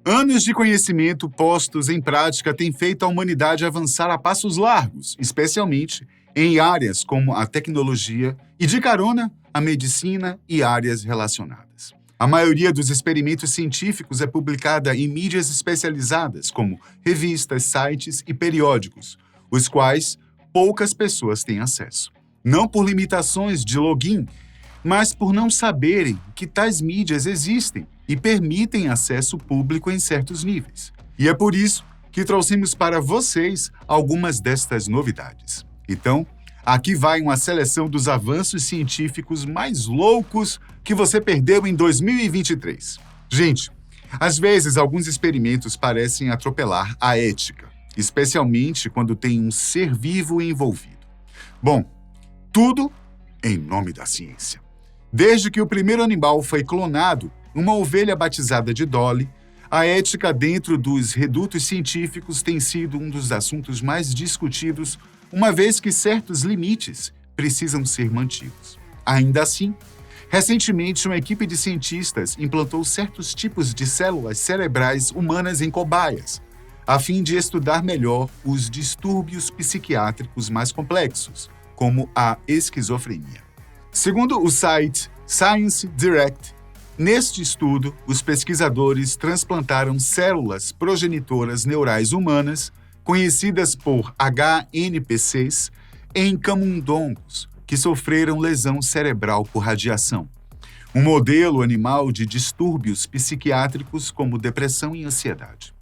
Anos de conhecimento postos em prática têm feito a humanidade avançar a passos largos, especialmente em áreas como a tecnologia e, de carona, a medicina e áreas relacionadas. A maioria dos experimentos científicos é publicada em mídias especializadas, como revistas, sites e periódicos, os quais poucas pessoas têm acesso. Não por limitações de login, mas por não saberem que tais mídias existem e permitem acesso público em certos níveis. E é por isso que trouxemos para vocês algumas destas novidades. Então, aqui vai uma seleção dos avanços científicos mais loucos que você perdeu em 2023. Gente, às vezes alguns experimentos parecem atropelar a ética, especialmente quando tem um ser vivo envolvido. Bom, tudo em nome da ciência. Desde que o primeiro animal foi clonado, uma ovelha batizada de Dolly, a ética dentro dos redutos científicos tem sido um dos assuntos mais discutidos, uma vez que certos limites precisam ser mantidos. Ainda assim, recentemente uma equipe de cientistas implantou certos tipos de células cerebrais humanas em cobaias, a fim de estudar melhor os distúrbios psiquiátricos mais complexos, como a esquizofrenia. Segundo o site Science Direct, neste estudo, os pesquisadores transplantaram células progenitoras neurais humanas, conhecidas por HNPCs, em camundongos que sofreram lesão cerebral por radiação. Um modelo animal de distúrbios psiquiátricos como depressão e ansiedade.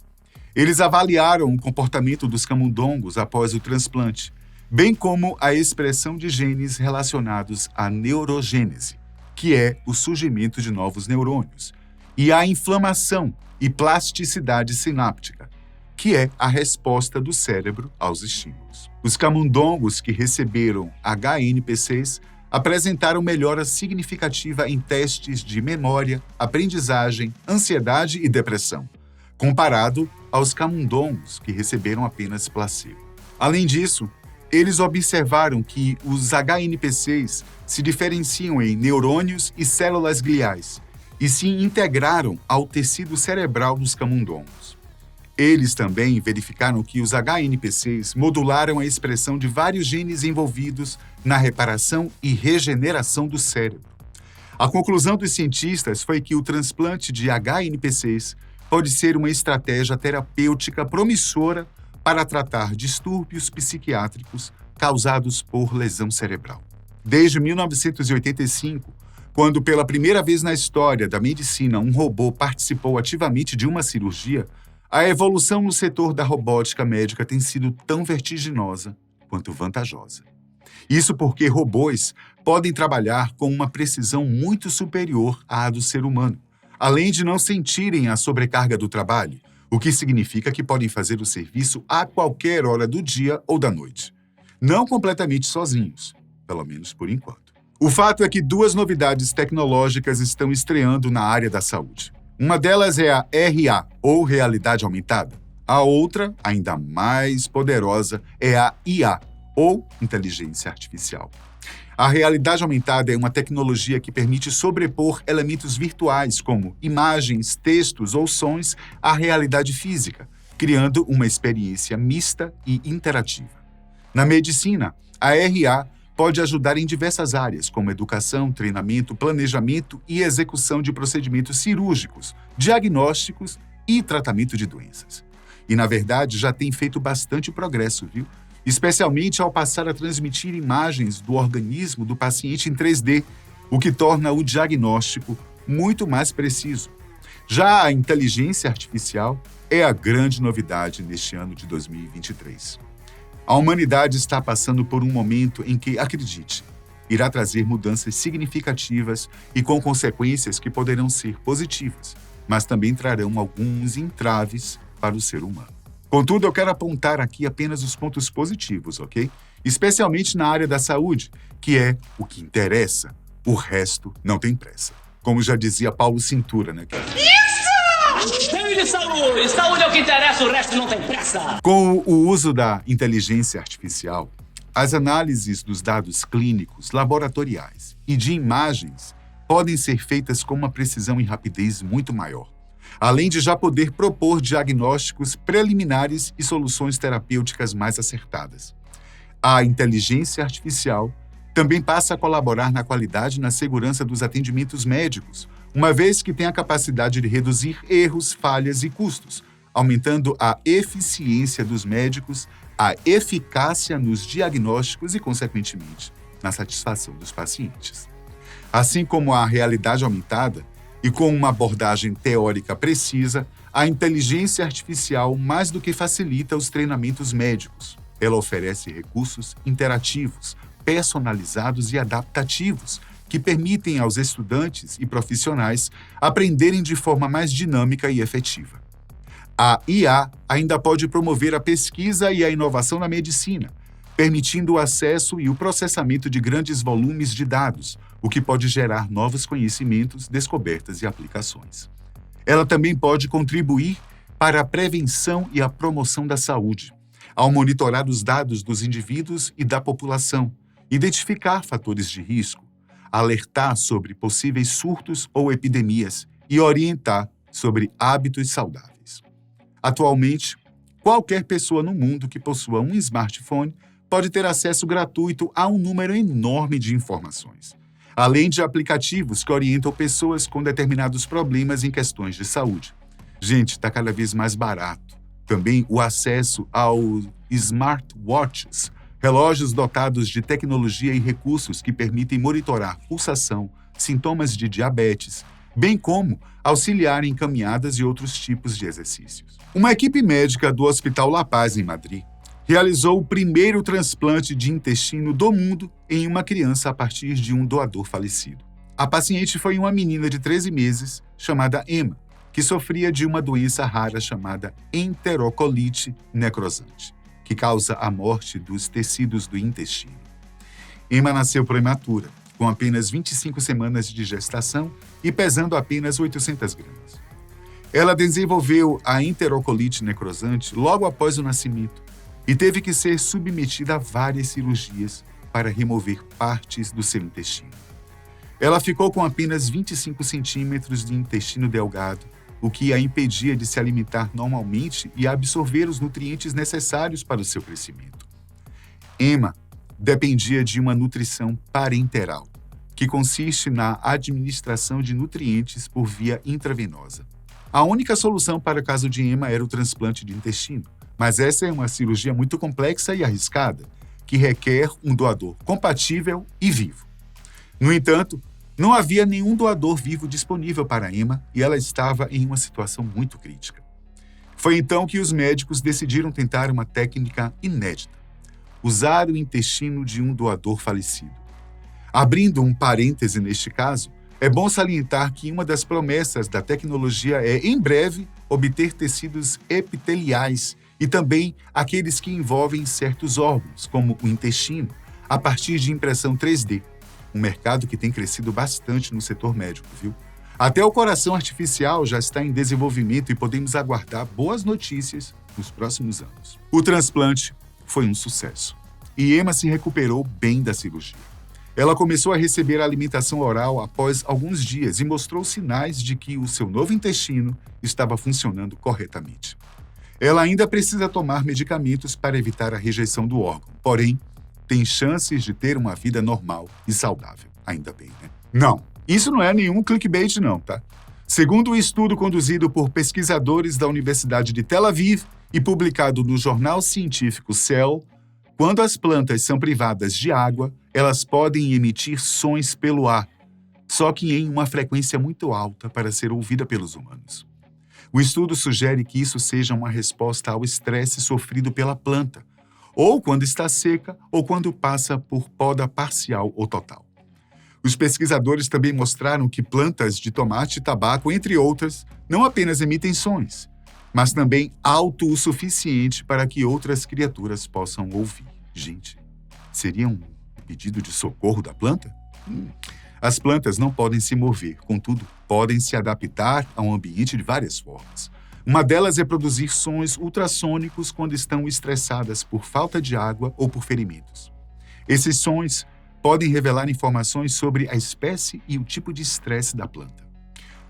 Eles avaliaram o comportamento dos camundongos após o transplante, bem como a expressão de genes relacionados à neurogênese, que é o surgimento de novos neurônios, e a inflamação e plasticidade sináptica, que é a resposta do cérebro aos estímulos. Os camundongos que receberam HNPCs apresentaram melhora significativa em testes de memória, aprendizagem, ansiedade e depressão, comparado aos camundongos que receberam apenas placebo. Além disso, eles observaram que os HNPCs se diferenciam em neurônios e células gliais e se integraram ao tecido cerebral dos camundongos. Eles também verificaram que os HNPCs modularam a expressão de vários genes envolvidos na reparação e regeneração do cérebro. A conclusão dos cientistas foi que o transplante de HNPCs pode ser uma estratégia terapêutica promissora para tratar distúrbios psiquiátricos causados por lesão cerebral. Desde 1985, quando pela primeira vez na história da medicina um robô participou ativamente de uma cirurgia, a evolução no setor da robótica médica tem sido tão vertiginosa quanto vantajosa. Isso porque robôs podem trabalhar com uma precisão muito superior à do ser humano, além de não sentirem a sobrecarga do trabalho, o que significa que podem fazer o serviço a qualquer hora do dia ou da noite. Não completamente sozinhos, pelo menos por enquanto. O fato é que duas novidades tecnológicas estão estreando na área da saúde. Uma delas é a RA, ou realidade aumentada. A outra, ainda mais poderosa, é a IA, ou inteligência artificial. A realidade aumentada é uma tecnologia que permite sobrepor elementos virtuais, como imagens, textos ou sons, à realidade física, criando uma experiência mista e interativa. Na medicina, a RA pode ajudar em diversas áreas, como educação, treinamento, planejamento e execução de procedimentos cirúrgicos, diagnósticos e tratamento de doenças. E, na verdade, já tem feito bastante progresso, viu? Especialmente ao passar a transmitir imagens do organismo do paciente em 3D, o que torna o diagnóstico muito mais preciso. Já a inteligência artificial é a grande novidade neste ano de 2023. A humanidade está passando por um momento em que, acredite, irá trazer mudanças significativas e com consequências que poderão ser positivas, mas também trarão alguns entraves para o ser humano. Contudo, eu quero apontar aqui apenas os pontos positivos, ok? Especialmente na área da saúde, que é o que interessa. O resto não tem pressa. Como já dizia Paulo Cintura, né, cara? Isso! Cheio de saúde! Saúde é o que interessa, o resto não tem pressa! Com o uso da inteligência artificial, as análises dos dados clínicos, laboratoriais e de imagens podem ser feitas com uma precisão e rapidez muito maior. além de já poder propor diagnósticos preliminares e soluções terapêuticas mais acertadas. A inteligência artificial também passa a colaborar na qualidade e na segurança dos atendimentos médicos, uma vez que tem a capacidade de reduzir erros, falhas e custos, aumentando a eficiência dos médicos, a eficácia nos diagnósticos e, consequentemente, na satisfação dos pacientes. Assim como a realidade aumentada, e com uma abordagem teórica precisa, a inteligência artificial mais do que facilita os treinamentos médicos. Ela oferece recursos interativos, personalizados e adaptativos, que permitem aos estudantes e profissionais aprenderem de forma mais dinâmica e efetiva. A IA ainda pode promover a pesquisa e a inovação na medicina, permitindo o acesso e o processamento de grandes volumes de dados, o que pode gerar novos conhecimentos, descobertas e aplicações. Ela também pode contribuir para a prevenção e a promoção da saúde, ao monitorar os dados dos indivíduos e da população, identificar fatores de risco, alertar sobre possíveis surtos ou epidemias e orientar sobre hábitos saudáveis. Atualmente, qualquer pessoa no mundo que possua um smartphone pode ter acesso gratuito a um número enorme de informações, além de aplicativos que orientam pessoas com determinados problemas em questões de saúde. Gente, está cada vez mais barato. Também o acesso aos smartwatches, relógios dotados de tecnologia e recursos que permitem monitorar pulsação, sintomas de diabetes, bem como auxiliar em caminhadas e outros tipos de exercícios. Uma equipe médica do Hospital La Paz, em Madrid, realizou o primeiro transplante de intestino do mundo em uma criança a partir de um doador falecido. A paciente foi uma menina de 13 meses, chamada Emma, que sofria de uma doença rara chamada enterocolite necrosante, que causa a morte dos tecidos do intestino. Emma nasceu prematura, com apenas 25 semanas de gestação e pesando apenas 800 gramas. Ela desenvolveu a enterocolite necrosante logo após o nascimento e teve que ser submetida a várias cirurgias para remover partes do seu intestino. Ela ficou com apenas 25 centímetros de intestino delgado, o que a impedia de se alimentar normalmente e absorver os nutrientes necessários para o seu crescimento. Emma dependia de uma nutrição parenteral, que consiste na administração de nutrientes por via intravenosa. A única solução para o caso de Emma era o transplante de intestino, mas essa é uma cirurgia muito complexa e arriscada, que requer um doador compatível e vivo. No entanto, não havia nenhum doador vivo disponível para Emma e ela estava em uma situação muito crítica. Foi então que os médicos decidiram tentar uma técnica inédita: usar o intestino de um doador falecido. Abrindo um parêntese neste caso, é bom salientar que uma das promessas da tecnologia é, em breve, obter tecidos epiteliais e também aqueles que envolvem certos órgãos, como o intestino, a partir de impressão 3D. Um mercado que tem crescido bastante no setor médico, viu? Até o coração artificial já está em desenvolvimento e podemos aguardar boas notícias nos próximos anos. O transplante foi um sucesso e Emma se recuperou bem da cirurgia. Ela começou a receber alimentação oral após alguns dias e mostrou sinais de que o seu novo intestino estava funcionando corretamente. Ela ainda precisa tomar medicamentos para evitar a rejeição do órgão, porém, tem chances de ter uma vida normal e saudável. Ainda bem, né? Não, isso não é nenhum clickbait não, tá? Segundo o estudo conduzido por pesquisadores da Universidade de Tel Aviv e publicado no jornal científico Cell, quando as plantas são privadas de água, elas podem emitir sons pelo ar, só que em uma frequência muito alta para ser ouvida pelos humanos. O estudo sugere que isso seja uma resposta ao estresse sofrido pela planta, ou quando está seca, ou quando passa por poda parcial ou total. Os pesquisadores também mostraram que plantas de tomate e tabaco, entre outras, não apenas emitem sons, mas também alto o suficiente para que outras criaturas possam ouvir. Gente, seria um pedido de socorro da planta? As plantas não podem se mover, contudo, podem se adaptar a um ambiente de várias formas. Uma delas é produzir sons ultrassônicos quando estão estressadas por falta de água ou por ferimentos. Esses sons podem revelar informações sobre a espécie e o tipo de estresse da planta.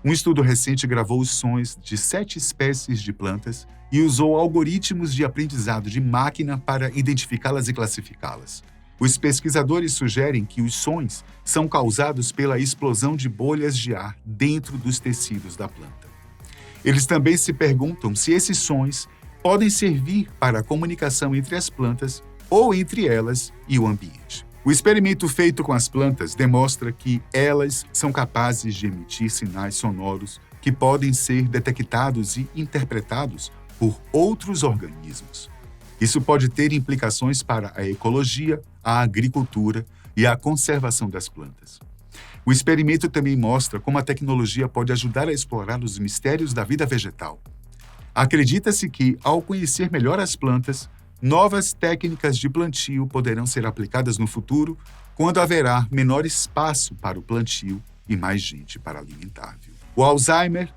Um estudo recente gravou os sons de 7 espécies de plantas e usou algoritmos de aprendizado de máquina para identificá-las e classificá-las. Os pesquisadores sugerem que os sons são causados pela explosão de bolhas de ar dentro dos tecidos da planta. Eles também se perguntam se esses sons podem servir para a comunicação entre as plantas ou entre elas e o ambiente. O experimento feito com as plantas demonstra que elas são capazes de emitir sinais sonoros que podem ser detectados e interpretados por outros organismos. Isso pode ter implicações para a ecologia, a agricultura e a conservação das plantas. O experimento também mostra como a tecnologia pode ajudar a explorar os mistérios da vida vegetal. Acredita-se que, ao conhecer melhor as plantas, novas técnicas de plantio poderão ser aplicadas no futuro, quando haverá menor espaço para o plantio e mais gente para alimentar. O Alzheimer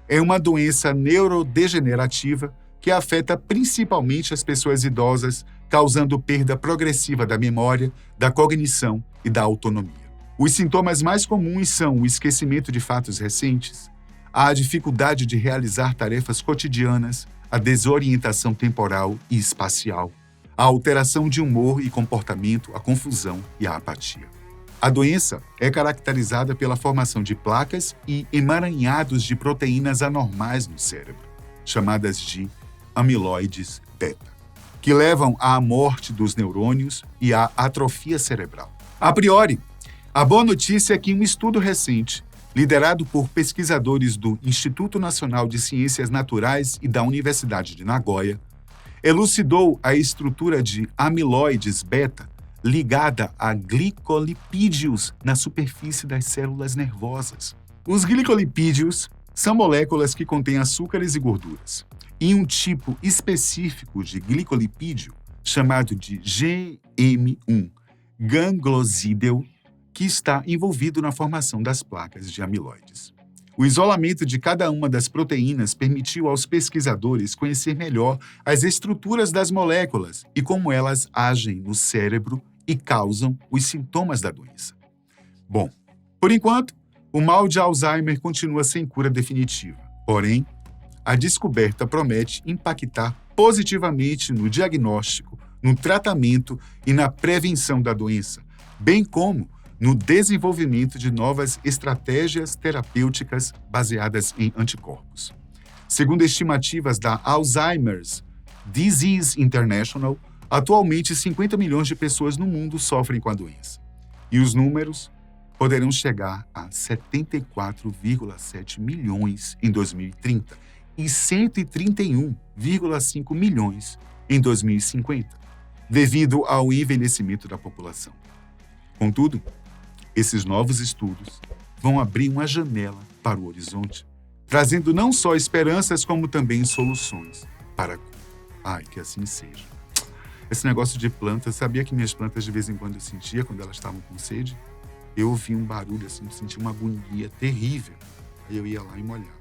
é uma doença neurodegenerativa que afeta principalmente as pessoas idosas, causando perda progressiva da memória, da cognição e da autonomia. Os sintomas mais comuns são o esquecimento de fatos recentes, a dificuldade de realizar tarefas cotidianas, a desorientação temporal e espacial, a alteração de humor e comportamento, a confusão e a apatia. A doença é caracterizada pela formação de placas e emaranhados de proteínas anormais no cérebro, chamadas de amiloides beta, que levam à morte dos neurônios e à atrofia cerebral. A priori, a boa notícia é que um estudo recente, liderado por pesquisadores do Instituto Nacional de Ciências Naturais e da Universidade de Nagoya, elucidou a estrutura de amiloides beta ligada a glicolipídios na superfície das células nervosas. Os glicolipídios são moléculas que contêm açúcares e gorduras, e um tipo específico de glicolipídio, chamado de GM1, ganglosídeo, que está envolvido na formação das placas de amiloides. O isolamento de cada uma das proteínas permitiu aos pesquisadores conhecer melhor as estruturas das moléculas e como elas agem no cérebro e causam os sintomas da doença. Bom, por enquanto, o mal de Alzheimer continua sem cura definitiva. Porém, a descoberta promete impactar positivamente no diagnóstico, no tratamento e na prevenção da doença, bem como no desenvolvimento de novas estratégias terapêuticas baseadas em anticorpos. Segundo estimativas da Alzheimer's Disease International, atualmente 50 milhões de pessoas no mundo sofrem com a doença. E os números poderão chegar a 74,7 milhões em 2030 e 131,5 milhões em 2050, devido ao envelhecimento da população. Contudo, esses novos estudos vão abrir uma janela para o horizonte, trazendo não só esperanças, como também soluções para a cura. Ai, que assim seja. Esse negócio de plantas, sabia que minhas plantas de vez em quando eu sentia, quando elas estavam com sede? Eu ouvia um barulho assim, eu sentia uma agonia terrível. Aí eu ia lá e molhava.